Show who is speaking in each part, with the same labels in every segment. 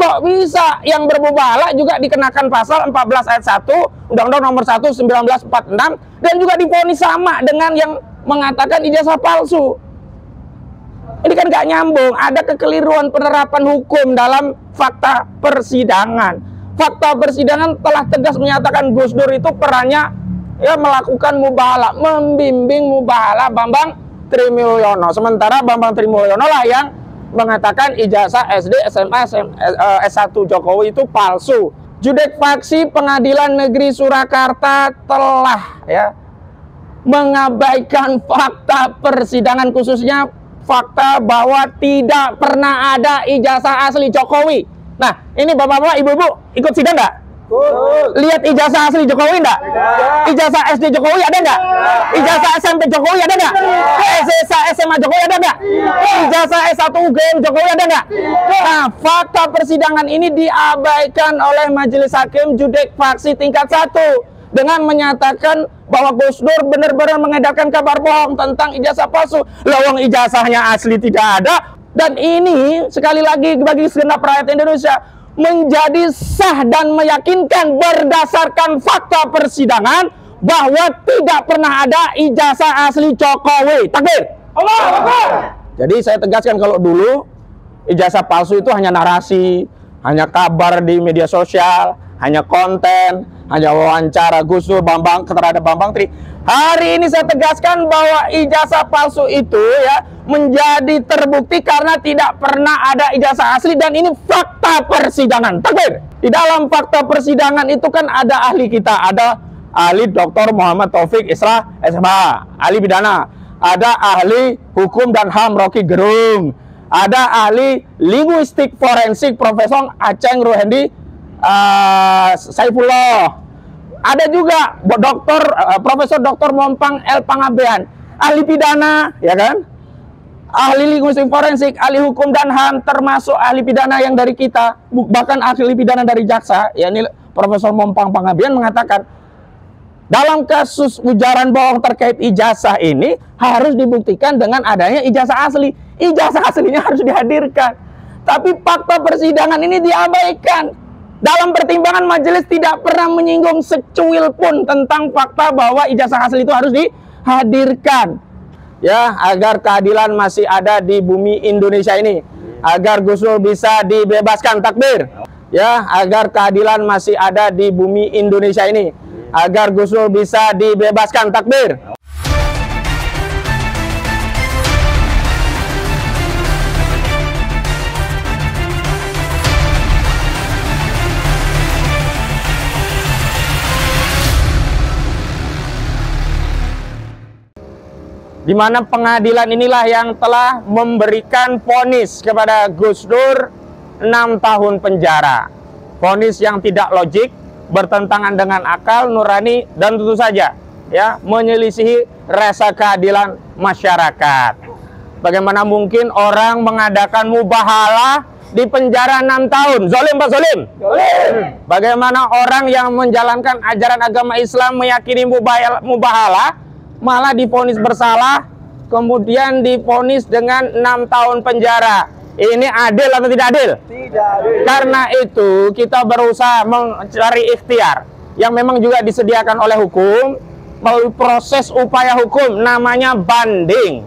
Speaker 1: kok bisa yang bermubahalah juga dikenakan pasal 14 ayat 1 Undang-Undang nomor 1 1946 dan juga divonis sama dengan yang mengatakan ijazah palsu. Ini kan gak nyambung, ada kekeliruan penerapan hukum dalam fakta persidangan. Fakta persidangan telah tegas menyatakan Gus Dur itu perannya ya melakukan mubahalah, membimbing mubahalah Bambang Trimulyono. Sementara Bambang Trimulyono lah yang mengatakan ijazah SD, SMA, S1 Jokowi itu palsu. Judek Faksi Pengadilan Negeri Surakarta telah ya mengabaikan fakta persidangan, khususnya fakta bahwa tidak pernah ada ijazah asli Jokowi. Nah, ini bapak-bapak, ibu-ibu ikut sidang nggak? Lihat ijazah asli Jokowi enggak? Ijazah SD Jokowi ada enggak? Ijazah SMP Jokowi ada enggak? Ijazah SMA Jokowi ada enggak? Ijazah S1 UGM Jokowi ada enggak? Nah, fakta persidangan ini diabaikan oleh Majelis Hakim Judek Faksi tingkat 1 dengan menyatakan bahwa Gus Dur benar-benar mengedarkan kabar bohong tentang ijazah palsu. Lawang ijazahnya asli tidak ada. Dan ini sekali lagi bagi segenap rakyat Indonesia menjadi sah dan meyakinkan berdasarkan fakta persidangan bahwa tidak pernah ada ijazah asli Jokowi. Takbir. Allah Akbar. Jadi saya tegaskan, kalau dulu ijazah palsu itu hanya narasi, hanya kabar di media sosial, hanya konten, hanya wawancara Gus Dur terhadap Bambang Tri. Hari ini saya tegaskan bahwa ijazah palsu itu ya menjadi terbukti karena tidak pernah ada ijazah asli, dan ini fakta persidangan. Takbir. Di dalam fakta persidangan itu kan ada ahli kita, ada ahli Dr. Muhammad Taufik Islah SMH, ahli pidana, ada ahli hukum dan HAM Rocky Gerung, ada ahli linguistik forensik Profesor Aceng Ruhendi Saifullah, ada juga Profesor Dr. Mompang L. Pangabean, ahli pidana, ya kan? Ahli linguistik forensik, ahli hukum dan HAM, termasuk ahli pidana yang dari kita, bahkan ahli pidana dari jaksa, yakni Profesor Mompang Pangabean mengatakan, dalam kasus ujaran bohong terkait ijazah ini harus dibuktikan dengan adanya ijazah asli. Ijazah aslinya harus dihadirkan. Tapi fakta persidangan ini diabaikan. Dalam pertimbangan majelis tidak pernah menyinggung secuil pun tentang fakta bahwa ijazah asli itu harus dihadirkan. Ya, agar keadilan masih ada di bumi Indonesia ini. Agar Gus Dur bisa dibebaskan. Takbir. Ya, agar keadilan masih ada di bumi Indonesia ini. Agar Gus Dur bisa dibebaskan. Takbir. Di mana pengadilan inilah yang telah memberikan vonis kepada Gus Dur 6 tahun penjara. Vonis yang tidak logik, bertentangan dengan akal nurani, dan tentu saja ya menyelisihi rasa keadilan masyarakat. Bagaimana mungkin orang mengadakan mubahalah di penjara 6 tahun? Zolim Pak Zolim? Bagaimana orang yang menjalankan ajaran agama Islam meyakini mubahalah malah divonis bersalah, kemudian divonis dengan 6 tahun penjara? Ini adil atau tidak adil? Tidak adil. Karena itu kita berusaha mencari ikhtiar yang memang juga disediakan oleh hukum melalui proses upaya hukum, namanya banding.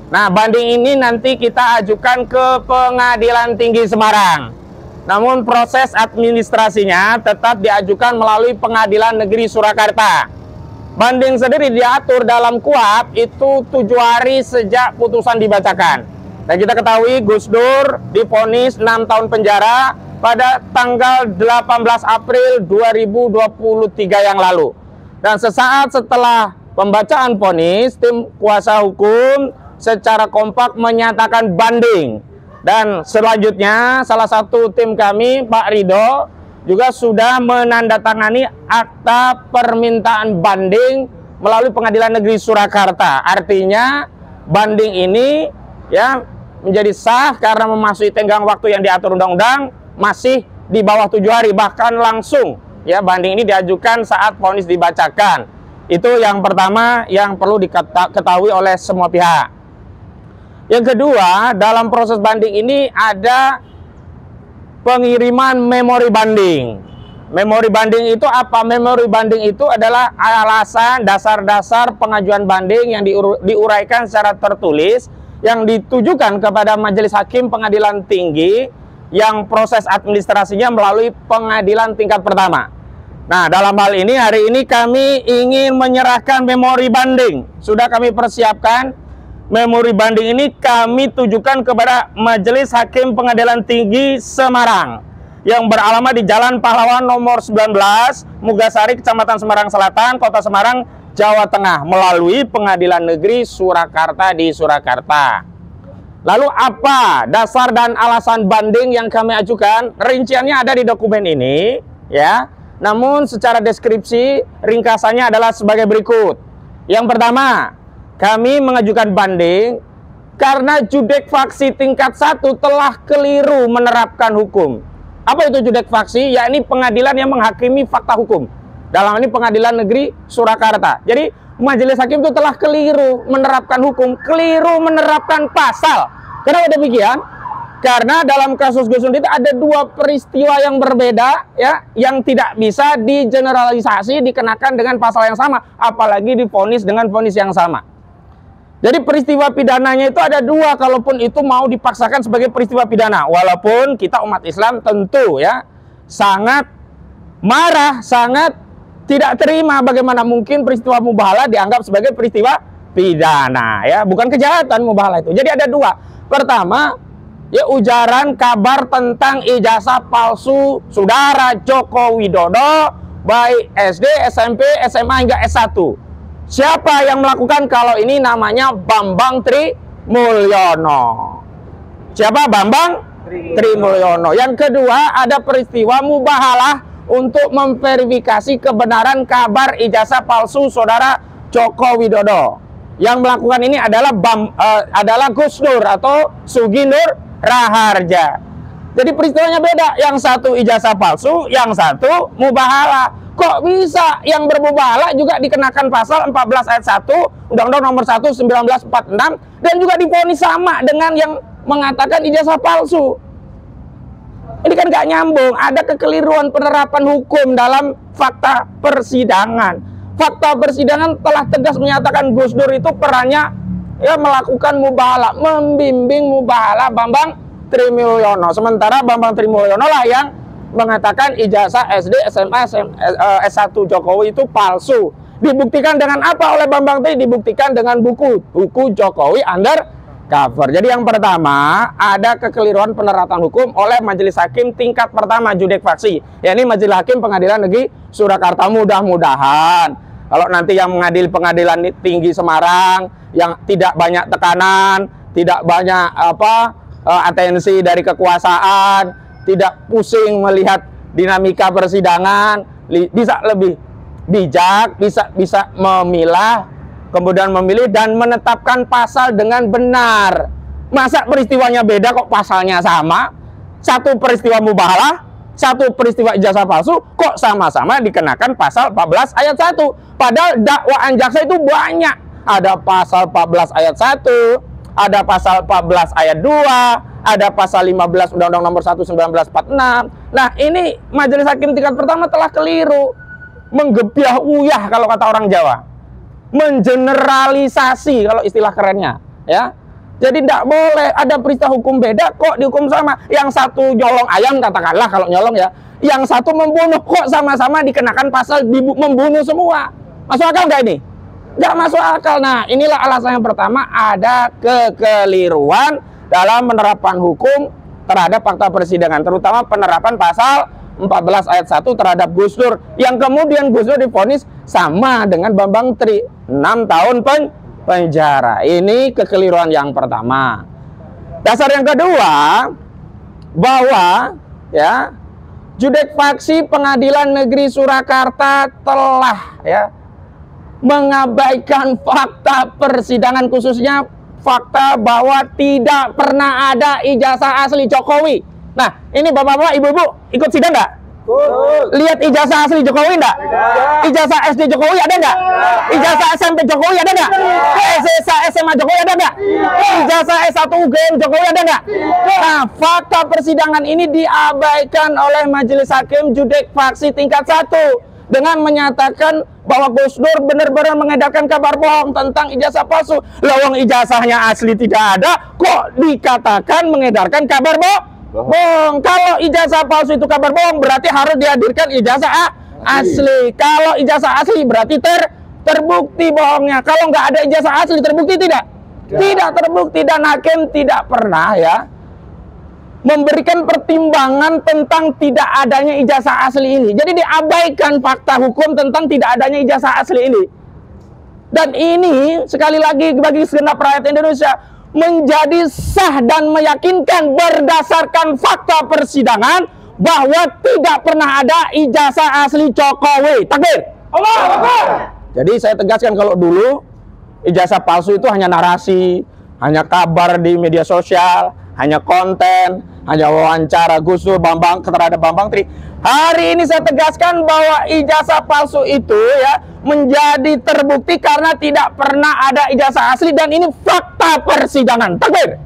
Speaker 1: Nah, banding ini nanti kita ajukan ke Pengadilan Tinggi Semarang. Namun proses administrasinya tetap diajukan melalui Pengadilan Negeri Surakarta. Banding sendiri diatur dalam KUHP itu 7 hari sejak putusan dibacakan. Dan kita ketahui Gus Dur divonis 6 tahun penjara pada tanggal 18 April 2023 yang lalu. Dan sesaat setelah pembacaan vonis, tim kuasa hukum secara kompak menyatakan banding. Dan selanjutnya salah satu tim kami, Pak Ridho, juga sudah menandatangani akta permintaan banding melalui Pengadilan Negeri Surakarta. Artinya banding ini ya menjadi sah karena memasuki tenggang waktu yang diatur undang-undang, masih di bawah 7 hari, bahkan langsung ya banding ini diajukan saat vonis dibacakan. Itu yang pertama yang perlu diketahui oleh semua pihak. Yang kedua, dalam proses banding ini ada pengiriman memori banding. Memori banding itu apa? Memori banding itu adalah alasan dasar-dasar pengajuan banding yang diuraikan secara tertulis yang ditujukan kepada Majelis Hakim Pengadilan Tinggi yang proses administrasinya melalui pengadilan tingkat pertama. Nah, dalam hal ini hari ini kami ingin menyerahkan memori banding. Sudah kami persiapkan. Memori banding ini kami tujukan kepada Majelis Hakim Pengadilan Tinggi Semarang yang beralamat di Jalan Pahlawan nomor 19, Mugasari, Kecamatan Semarang Selatan, Kota Semarang, Jawa Tengah, melalui Pengadilan Negeri Surakarta di Surakarta. Lalu apa dasar dan alasan banding yang kami ajukan? Rinciannya ada di dokumen ini, ya. Namun secara deskripsi ringkasannya adalah sebagai berikut. Yang pertama, kami mengajukan banding karena judek faksi tingkat 1 telah keliru menerapkan hukum. Apa itu judek faksi? Yakni pengadilan yang menghakimi fakta hukum. Dalam ini Pengadilan Negeri Surakarta. Jadi majelis hakim itu telah keliru menerapkan hukum, keliru menerapkan pasal. Kenapa demikian? Karena dalam kasus Gus Nur itu ada dua peristiwa yang berbeda, ya, yang tidak bisa digeneralisasi dikenakan dengan pasal yang sama, apalagi divonis dengan vonis yang sama. Jadi peristiwa pidananya itu ada dua, kalaupun itu mau dipaksakan sebagai peristiwa pidana. Walaupun kita umat Islam tentu ya sangat marah, sangat tidak terima bagaimana mungkin peristiwa mubahalah dianggap sebagai peristiwa pidana, ya, bukan kejahatan mubahalah itu. Jadi ada dua. Pertama, ya, ujaran kabar tentang ijazah palsu saudara Joko Widodo baik SD, SMP, SMA hingga S1. Siapa yang melakukan? Kalau ini namanya Bambang Trimulyono. Siapa? Bambang Trimulyono. Yang kedua, ada peristiwa mubahalah untuk memverifikasi kebenaran kabar ijazah palsu saudara Joko Widodo. Yang melakukan ini adalah Gus Nur atau Sugi Nur Raharja. Jadi peristiwanya beda. Yang satu ijazah palsu, yang satu mubahalah. Kok bisa yang bermubahalah juga dikenakan pasal 14 ayat 1 Undang-Undang nomor 1 1946 dan juga divonis sama dengan yang mengatakan ijazah palsu? Ini kan gak nyambung. Ada kekeliruan penerapan hukum dalam fakta persidangan. Fakta persidangan telah tegas menyatakan Gus Nur itu perannya ya melakukan mubahalah, membimbing mubahalah Bambang Trimulyono. Sementara Bambang Trimulyono lah yang mengatakan ijazah SD, SMA, S1 Jokowi itu palsu. Dibuktikan dengan apa oleh Bambang Tri? Dibuktikan dengan buku Jokowi Undercover. Jadi yang pertama, ada kekeliruan penerapan hukum oleh majelis hakim tingkat pertama judek faksi, yakni Majelis Hakim Pengadilan Negeri Surakarta. Mudah-mudahan kalau nanti yang mengadili Pengadilan Tinggi Semarang yang tidak banyak tekanan, tidak banyak atensi dari kekuasaan, tidak pusing melihat dinamika persidangan, bisa lebih bijak, bisa memilah, kemudian memilih dan menetapkan pasal dengan benar. Masa peristiwanya beda kok pasalnya sama? Satu peristiwa mubahalah, satu peristiwa ijazah palsu, kok sama-sama dikenakan pasal 14 ayat 1. Padahal dakwaan jaksa itu banyak. Ada pasal 14 ayat 1, ada pasal 14 ayat 2, ada pasal 15 Undang-Undang nomor 1 1946. Nah, ini majelis hakim tingkat pertama telah keliru, menggebiah uyah kalau kata orang Jawa, mengeneralisasi kalau istilah kerennya, ya. Jadi tidak boleh ada peristiwa hukum beda kok dihukum sama. Yang satu nyolong ayam katakanlah, kalau nyolong ya, yang satu membunuh kok sama-sama dikenakan pasal membunuh semua. Masuk akal nggak ini? Nggak masuk akal. Nah, inilah alasan yang pertama, ada kekeliruan dalam penerapan hukum terhadap fakta persidangan, terutama penerapan pasal 14 ayat 1 terhadap Gus Nur, yang kemudian Gus Nur divonis sama dengan Bambang Tri 6 tahun penjara. Ini kekeliruan yang pertama. Dasar yang kedua, bahwa ya judek faksi Pengadilan Negeri Surakarta telah ya mengabaikan fakta persidangan, khususnya fakta bahwa tidak pernah ada ijazah asli Jokowi. Nah, ini bapak-bapak, ibu-ibu ikut sidang nggak? Lihat ijazah asli Jokowi enggak? Ijazah SD Jokowi ada enggak? Ijazah SMP Jokowi ada enggak? Ijazah SMA Jokowi ada enggak? Ijazah S1 UGM Jokowi ada enggak? Nah, fakta persidangan ini diabaikan oleh Majelis Hakim Judek Faksi tingkat 1 dengan menyatakan bahwa Gus Dur benar-benar mengedarkan kabar bohong tentang ijazah palsu. Lawang ijazahnya asli tidak ada, kok dikatakan mengedarkan kabar bohong? Kalau ijazah palsu itu kabar bohong, berarti harus dihadirkan ijazah asli. Kalau ijazah asli berarti terbukti bohongnya. Kalau nggak ada ijazah asli, terbukti tidak? Tidak terbukti, dan hakim tidak pernah ya memberikan pertimbangan tentang tidak adanya ijazah asli ini. Jadi diabaikan fakta hukum tentang tidak adanya ijazah asli ini. Dan ini sekali lagi bagi segenap rakyat Indonesia menjadi sah dan meyakinkan berdasarkan fakta persidangan bahwa tidak pernah ada ijazah asli Jokowi. Takbir. Allah Akbar. Jadi saya tegaskan, kalau dulu ijazah palsu itu hanya narasi, hanya kabar di media sosial, hanya konten, hanya wawancara Gus Dur, terhadap Bambang Tri. Hari ini saya tegaskan bahwa ijazah palsu itu ya menjadi terbukti karena tidak pernah ada ijazah asli, dan ini fakta persidangan. Takbir.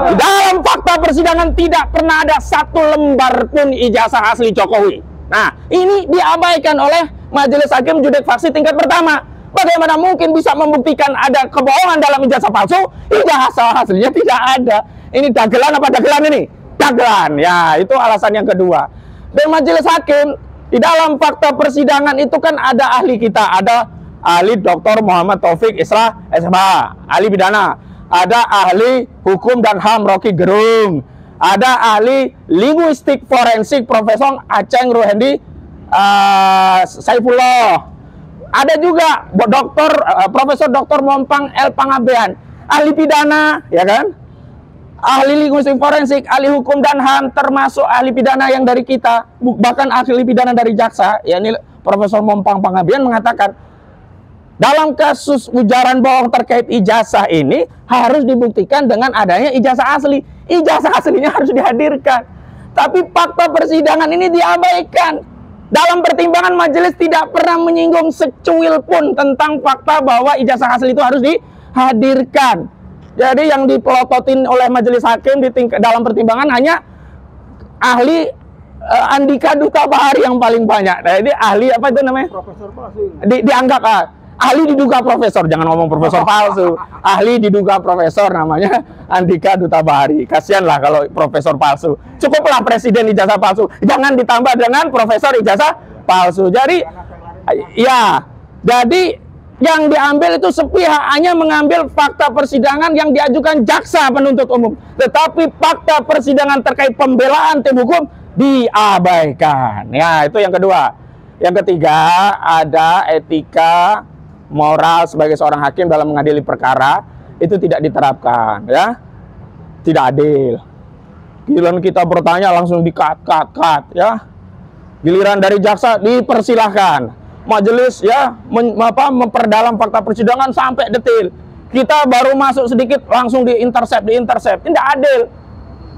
Speaker 1: Di dalam fakta persidangan tidak pernah ada satu lembar pun ijazah asli Jokowi. Nah, ini diabaikan oleh Majelis Hakim Judek Faksi tingkat pertama. Bagaimana mungkin bisa membuktikan ada kebohongan dalam ijazah palsu? Ijazah aslinya tidak ada. Ini dagelan apa dagelan ini? Dagelan. Ya, itu alasan yang kedua. Dan Majelis Hakim di dalam fakta persidangan itu kan ada ahli kita, ada ahli Dr. Muhammad Taufik Isra SMH, ahli pidana, ada ahli hukum dan HAM Rocky Gerung, ada ahli linguistik forensik Profesor Aceng Ruhendi Saifullah, ada juga Profesor Dr. Mompang L. Pangabean, ahli pidana, ya kan? Ahli linguistik forensik, ahli hukum dan HAM, termasuk ahli pidana yang dari kita, bahkan ahli pidana dari jaksa, yakni Profesor Mompang Pangabean mengatakan dalam kasus ujaran bohong terkait ijazah ini harus dibuktikan dengan adanya ijazah asli. Ijazah aslinya harus dihadirkan. Tapi fakta persidangan ini diabaikan. Dalam pertimbangan majelis tidak pernah menyinggung secuil pun tentang fakta bahwa ijazah asli itu harus dihadirkan. Jadi yang dipelototin oleh Majelis Hakim dalam pertimbangan hanya ahli Andika Duta Bahari yang paling banyak. Nah, ini ahli apa itu namanya? Profesor palsu. Dianggap ahli diduga profesor, jangan ngomong profesor palsu. Ahli diduga profesor namanya Andika Duta Bahari. Kasianlah kalau profesor palsu. Cukuplah presiden ijazah palsu. Jangan ditambah dengan profesor ijazah palsu. Jadi ya, jadi yang diambil itu sepihak, hanya mengambil fakta persidangan yang diajukan jaksa penuntut umum. Tetapi fakta persidangan terkait pembelaan tim hukum diabaikan. Ya, itu yang kedua. Yang ketiga, ada etika moral sebagai seorang hakim dalam mengadili perkara, itu tidak diterapkan, ya. Tidak adil. Giliran kita bertanya langsung di-cut, ya. Giliran dari jaksa dipersilahkan. Majelis ya memperdalam fakta persidangan sampai detail. Kita baru masuk sedikit langsung diintercept. Tidak adil.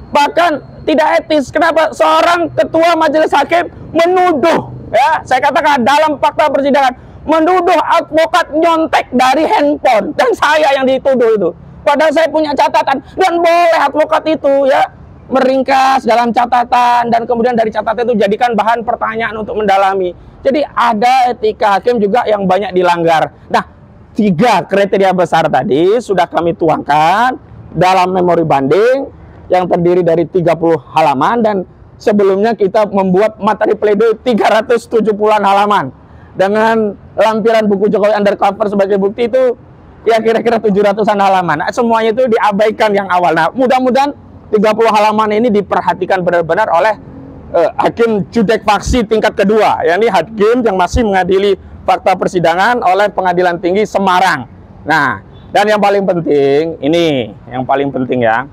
Speaker 1: Bahkan tidak etis. Kenapa seorang ketua majelis hakim menuduh, ya, saya katakan dalam fakta persidangan, menuduh advokat nyontek dari handphone, dan saya yang dituduh itu. Padahal saya punya catatan, dan boleh advokat itu ya meringkas dalam catatan, dan kemudian dari catatan itu jadikan bahan pertanyaan untuk mendalami. Jadi ada etika hakim juga yang banyak dilanggar. Nah, 3 kriteria besar tadi sudah kami tuangkan dalam memori banding yang terdiri dari 30 halaman, dan sebelumnya kita membuat materi pledoi 370-an halaman dengan lampiran buku Jokowi Undercover sebagai bukti itu ya kira-kira 700-an halaman. Nah, semuanya itu diabaikan yang awal. Nah, mudah-mudahan 30 halaman ini diperhatikan benar-benar oleh hakim Judek Faksi tingkat kedua, yakni hakim yang masih mengadili fakta persidangan oleh Pengadilan Tinggi Semarang. Nah, dan yang paling penting, ini yang paling penting ya,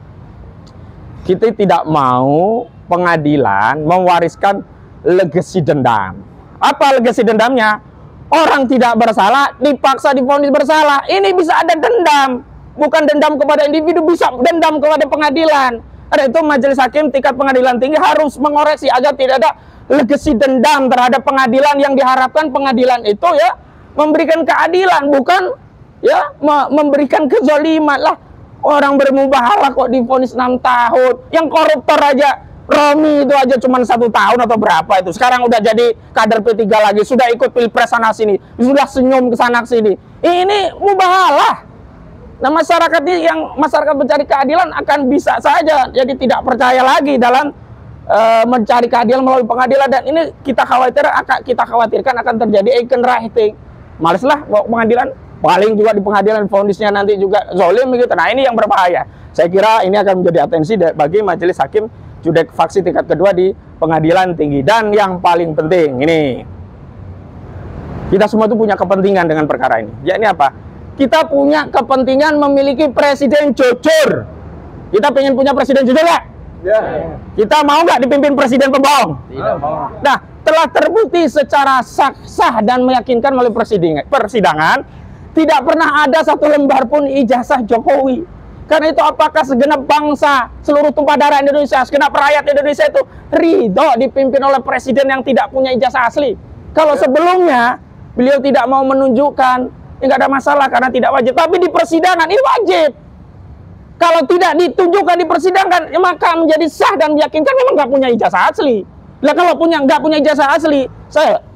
Speaker 1: kita tidak mau pengadilan mewariskan legasi dendam. Apa legasi dendamnya? Orang tidak bersalah dipaksa divonis bersalah. Ini bisa ada dendam, bukan dendam kepada individu, bisa dendam kepada pengadilan. Karena itu majelis hakim tingkat pengadilan tinggi harus mengoreksi agar tidak ada legasi dendam terhadap pengadilan yang diharapkan pengadilan itu ya memberikan keadilan, bukan ya memberikan kezaliman lah. Orang bermubahalah kok divonis 6 tahun. Yang koruptor aja, Romi itu aja cuma 1 tahun atau berapa itu. Sekarang udah jadi kader P3 lagi, sudah ikut pilpres sana sini, sudah senyum ke sana sini. Ini mubahalah. Nah, masyarakat ini yang masyarakat mencari keadilan akan bisa saja jadi tidak percaya lagi dalam mencari keadilan melalui pengadilan, dan ini kita khawatirkan akan terjadi eigenwriting. Males lah pengadilan, paling juga di pengadilan vonisnya nanti juga zolim begitu. Nah, ini yang berbahaya. Saya kira ini akan menjadi atensi bagi majelis hakim judek faksi tingkat kedua di pengadilan tinggi. Dan yang paling penting ini, kita semua itu punya kepentingan dengan perkara ini. Ya, ini apa? Kita punya kepentingan memiliki presiden jujur. Kita pengen punya presiden jujur nggak? Ya. Kita mau nggak dipimpin presiden pembohong? Tidak mau. Nah, telah terbukti secara sah dan meyakinkan melalui persidangan, tidak pernah ada satu lembar pun ijazah Jokowi. Karena itu apakah segenap bangsa, seluruh tumpah darah Indonesia, segenap rakyat Indonesia itu ridho dipimpin oleh presiden yang tidak punya ijazah asli? Kalau sebelumnya beliau tidak mau menunjukkan, ya nggak ada masalah karena tidak wajib. Tapi di persidangan ini wajib. Kalau tidak ditunjukkan di persidangan, ya maka menjadi sah dan meyakinkan memang nggak punya ijazah asli. Nah, kalau nggak punya ijazah asli,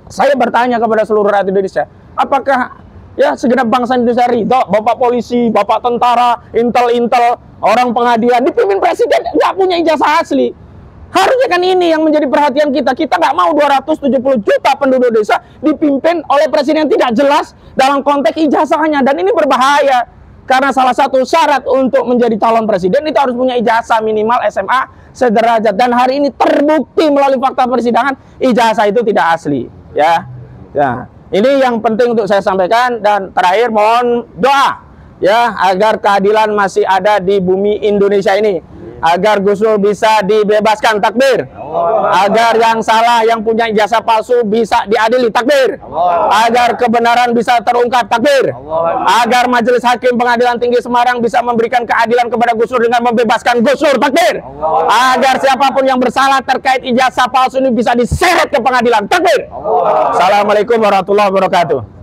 Speaker 1: saya bertanya kepada seluruh rakyat Indonesia, apakah ya segenap bangsa Indonesia ridho bapak polisi, bapak tentara, intel, orang pengadilan dipimpin presiden nggak punya ijazah asli? Harusnya kan ini yang menjadi perhatian kita. Kita nggak mau 270 juta penduduk desa dipimpin oleh presiden yang tidak jelas dalam konteks ijazahnya, dan ini berbahaya. Karena salah satu syarat untuk menjadi calon presiden itu harus punya ijazah minimal SMA sederajat, dan hari ini terbukti melalui fakta persidangan ijazah itu tidak asli. Ya, ini yang penting untuk saya sampaikan. Dan terakhir mohon doa ya agar keadilan masih ada di bumi Indonesia ini, agar Gus Dur bisa dibebaskan, takbir. Agar yang salah, yang punya ijazah palsu bisa diadili, takbir. Agar kebenaran bisa terungkap, takbir. Agar majelis hakim pengadilan tinggi Semarang bisa memberikan keadilan kepada Gus Dur dengan membebaskan Gus Dur, takbir. Agar siapapun yang bersalah terkait ijazah palsu ini bisa diseret ke pengadilan, takbir. Assalamualaikum warahmatullahi wabarakatuh.